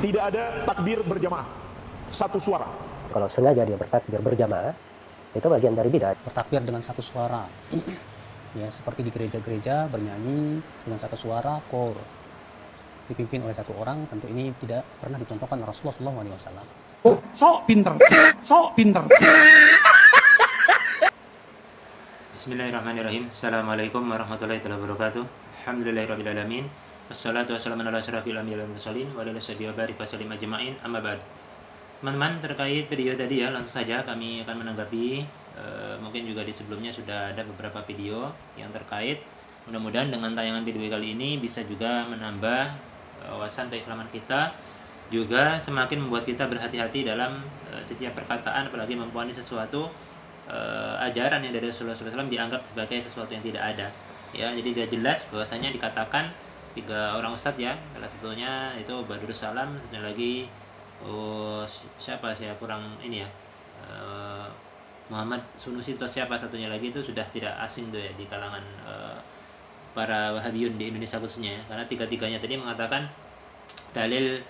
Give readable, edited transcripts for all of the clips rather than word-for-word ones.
Tidak ada takbir berjamaah, satu suara. Kalau sengaja dia bertakbir berjamaah, itu bagian dari bid'ah. Bertakbir dengan satu suara. Ya, seperti di gereja-gereja bernyanyi dengan satu suara kor dipimpin oleh satu orang, tentu ini tidak pernah dicontohkan Rasulullah SAW. Sok pinter. Bismillahirrahmanirrahim. Assalamualaikum warahmatullahi wabarakatuh. Alhamdulillahirrabbilalamin. Wassalatu wassalamu ala asyrafil anbiya'i wal mursalin wa ala alihi wa barik wa sallim ajma'in. Amma ba'd. Teman-teman, terkait video tadi ya, langsung saja kami akan menanggapi. Mungkin juga di sebelumnya sudah ada beberapa video yang terkait. Mudah-mudahan dengan tayangan video kali ini bisa juga menambah wawasan keislaman kita, juga semakin membuat kita berhati-hati dalam setiap perkataan, apalagi mempunyai sesuatu ajaran yang dari Rasulullah SAW dianggap sebagai sesuatu yang tidak ada. Ya, jadi dia jelas bahwasanya dikatakan 3 orang ustadz ya, salah satunya itu Badrus Salam, satunya lagi siapa saya kurang ini ya, Muhammad Sunusi atau siapa satunya lagi, itu sudah tidak asing tuh ya di kalangan para Wahabiyun di Indonesia khususnya ya, karena tiga-tiganya tadi mengatakan dalil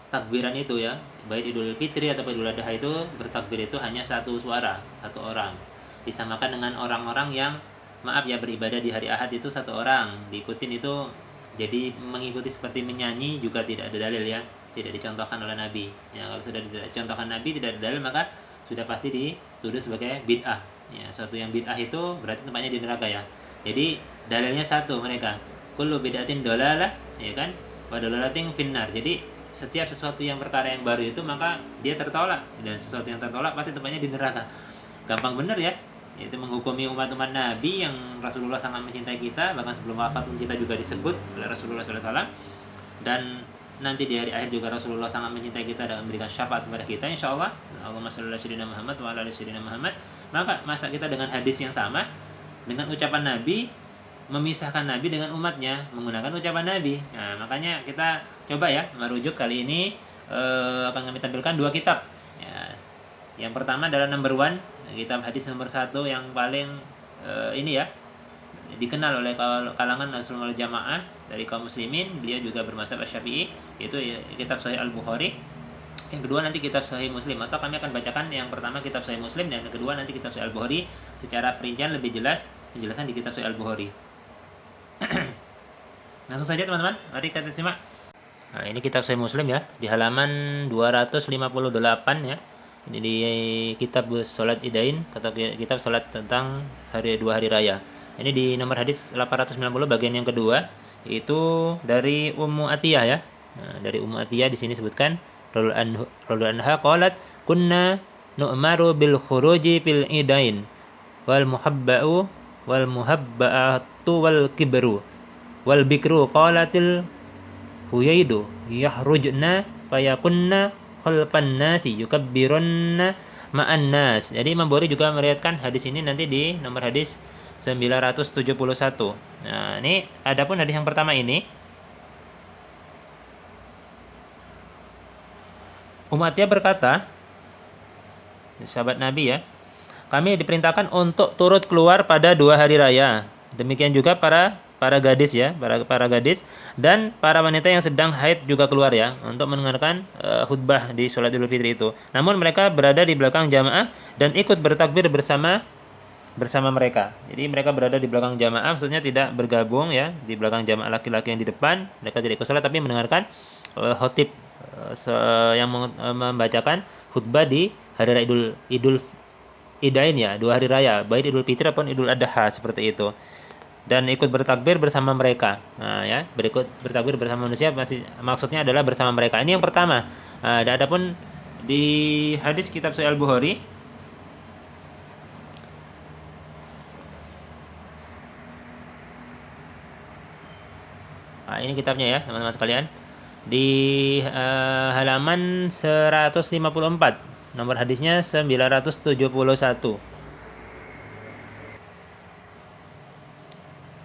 takbiran itu ya, baik Idul Fitri atau Idul Adha itu bertakbir itu hanya satu suara, satu orang, disamakan dengan orang-orang yang maaf ya beribadah di hari Ahad itu satu orang diikutin, itu jadi mengikuti seperti menyanyi juga tidak ada dalil ya, tidak dicontohkan oleh Nabi ya. Kalau sudah tidak dicontohkan Nabi, tidak ada dalil, maka sudah pasti dituduh sebagai bid'ah ya. Suatu yang bid'ah itu berarti tempatnya di neraka ya. Jadi dalilnya satu mereka, kullu bid'atin dolalah ya kan, wa dolalatin finnar. Jadi setiap sesuatu yang perkara yang baru itu maka dia tertolak, dan sesuatu yang tertolak pasti tempatnya di neraka. Gampang bener ya, itu menghukumi umat-umat Nabi yang Rasulullah sangat mencintai kita, bahkan sebelum wafat pun kita juga disebut oleh Rasulullah SAW, dan nanti di hari akhir juga Rasulullah sangat mencintai kita dan memberikan syafaat kepada kita insyaallah. Allahumma shalli ala sayyidina Muhammad wa ala ali sayyidina Muhammad. Maka masa kita dengan hadis yang sama, dengan ucapan Nabi, memisahkan Nabi dengan umatnya menggunakan ucapan Nabi. Nah, makanya kita coba ya merujuk kali ini akan kami tampilkan 2 kitab ya. Yang pertama adalah number 1, kitab hadis nomor 1 yang paling ini ya, dikenal oleh kalangan Rasulullah Jamaah dari kaum muslimin. Beliau juga bermazhab Syafi'i, yaitu kitab Sahih Al-Bukhari. Yang kedua nanti kitab Sahih Muslim, atau kami akan bacakan yang pertama kitab Sahih Muslim, dan yang kedua nanti kitab Sahih Al-Bukhari secara perincian lebih jelas, penjelasan di kitab Sahih Al-Bukhari. Langsung saja teman-teman, mari kita simak. Nah, ini kitab Sahih Muslim ya, di halaman 258 ya. Ini di kitab Salat Idain, atau kitab salat tentang 2 hari raya. Ini di nomor hadis 890 bagian yang kedua, itu dari Ummu Atiyah ya. Nah, dari Ummu Atiyah di sini sebutkan radhiyallahu anha qalat kunna nu'maru bil khuruji fil idain wal muhabba'u wal muhabba'atu wal kibru wal bikru qalatil huyaidu yahrujna fayakunna khalfan nasi yukabbirunna ma'an nas. Jadi Imam Bukhari juga meriwayatkan hadis ini nanti di nomor hadis 971. Nah, ini adapun hadis yang pertama ini, Umatnya berkata, sahabat Nabi ya, kami diperintahkan untuk turut keluar pada 2 hari raya. Demikian juga para gadis ya, para gadis dan para wanita yang sedang haid juga keluar ya, untuk mendengarkan khutbah di sholat Idul Fitri itu. Namun mereka berada di belakang jamaah dan ikut bertakbir bersama mereka. Jadi mereka berada di belakang jamaah, maksudnya tidak bergabung ya di belakang jamaah laki-laki yang di depan. Mereka tidak ikut sholat tapi mendengarkan khotib yang membacakan khutbah di hari raya Idul Idain ya, 2 hari raya, baik Idul Fitri ataupun Idul Adha seperti itu. Dan ikut bertakbir bersama mereka. Nah ya, bertakbir bersama manusia maksudnya adalah bersama mereka. Ini yang pertama. Adapun di hadis kitab Sahih Al-Bukhari, ini kitabnya ya teman-teman sekalian, di halaman 154, nomor hadisnya 971.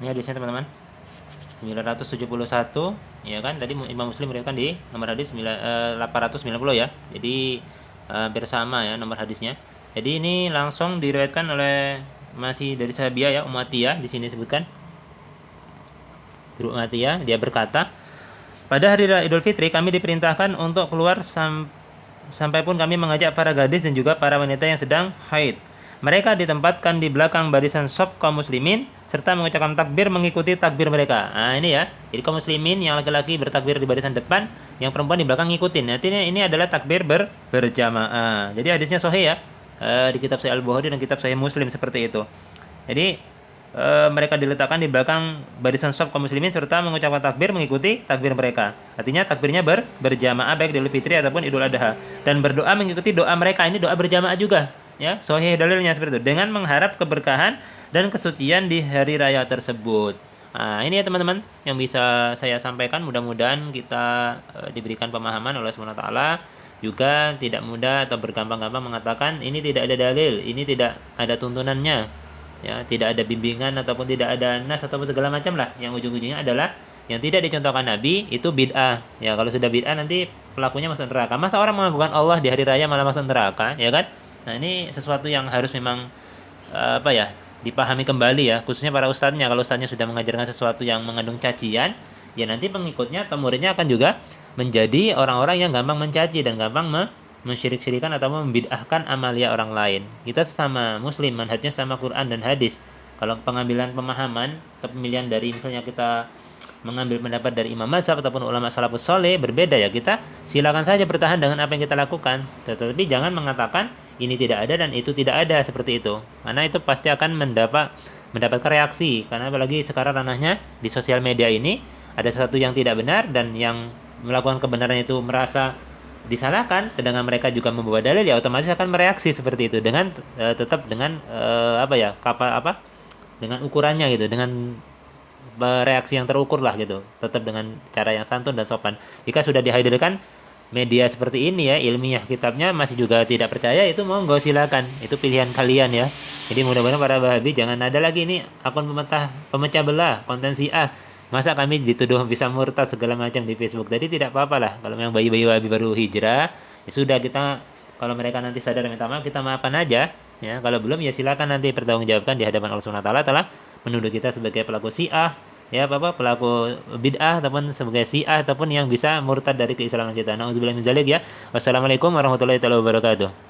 Ini hadisnya teman-teman 971 ya kan, tadi Imam Muslim meriwayatkan di nomor hadis 890 ya. Jadi hampir sama ya nomor hadisnya. Jadi ini langsung diriwayatkan oleh masih dari sahabiah ya, Ummu Atiyah di sini disebutkan. Ummu Atiyah dia berkata, pada hari raya Idul Fitri kami diperintahkan untuk keluar sampai pun kami mengajak para gadis dan juga para wanita yang sedang haid. Mereka ditempatkan di belakang barisan shaf kaum muslimin serta mengucapkan takbir mengikuti takbir mereka. Nah, ini ya. Jadi kaum muslimin yang laki-laki bertakbir di barisan depan, yang perempuan di belakang ngikutin. Artinya ini adalah takbir berjamaah. Jadi hadisnya sahih ya. Di kitab Sahih Al-Bukhari dan kitab Sahih Muslim seperti itu. Jadi mereka diletakkan di belakang barisan shaf kaum muslimin serta mengucapkan takbir mengikuti takbir mereka. Artinya takbirnya berjamaah baik di Idul Fitri ataupun Idul Adha, dan berdoa mengikuti doa mereka. Ini doa berjamaah juga. Ya, sahih dalilnya seperti itu, dengan mengharap keberkahan dan kesucian di hari raya tersebut. Nah, ini ya teman-teman yang bisa saya sampaikan. Mudah-mudahan kita diberikan pemahaman oleh SWT. Juga tidak mudah atau bergampang-gampang mengatakan ini tidak ada dalil, ini tidak ada tuntunannya, ya, tidak ada bimbingan ataupun tidak ada nas ataupun segala macam lah. Yang ujung-ujungnya adalah yang tidak dicontohkan Nabi itu bid'ah. Ya, kalau sudah bid'ah nanti pelakunya masuk neraka. Masa orang mengagukan Allah di hari raya malah masuk neraka, ya kan? Nah, ini sesuatu yang harus memang dipahami kembali ya, khususnya para ustadznya. Kalau ustadznya sudah mengajarkan sesuatu yang mengandung cacian, ya nanti pengikutnya atau muridnya akan juga menjadi orang-orang yang gampang mencaci dan gampang mensyirik-syirikan atau membid'ahkan amalia orang lain. Kita sesama muslim, manhajnya sama Quran dan hadis. Kalau pengambilan pemahaman atau pemilihan dari misalnya kita mengambil pendapat dari imam mazhab ataupun ulama salafus soleh berbeda, ya kita silakan saja bertahan dengan apa yang kita lakukan, tetapi jangan mengatakan ini tidak ada dan itu tidak ada seperti itu, karena itu pasti akan mendapatkan reaksi. Karena apalagi sekarang ranahnya di sosial media ini ada sesuatu yang tidak benar dan yang melakukan kebenaran itu merasa disalahkan, sedangkan mereka juga membawa dalil, ya otomatis akan mereaksi seperti itu dengan tetap dengan dengan ukurannya gitu, dengan reaksi yang terukur lah gitu, tetap dengan cara yang santun dan sopan. Jika sudah dihadirkan media seperti ini ya, ilmiah kitabnya masih juga tidak percaya, itu monggo silakan, itu pilihan kalian ya. Jadi mudah-mudahan para Wahabi jangan ada lagi ini akun pemecah belah, konten Syiah. Masa kami dituduh bisa murtad segala macam di Facebook. Jadi tidak apa-apa lah kalau memang bayi-bayi Wahabi baru hijrah, ya sudah, kita kalau mereka nanti sadar minta maaf, kita maafkan aja ya. Kalau belum, ya silakan nanti pertanggungjawabkan di hadapan Allah Subhanahu wa taala telah menuduh kita sebagai pelaku Syiah, ya pelaku bid'ah ataupun sebagai Syiah ataupun yang bisa murtad dari keislaman kita. Nauzubillah min dzalik ya. Wassalamualaikum warahmatullahi wabarakatuh.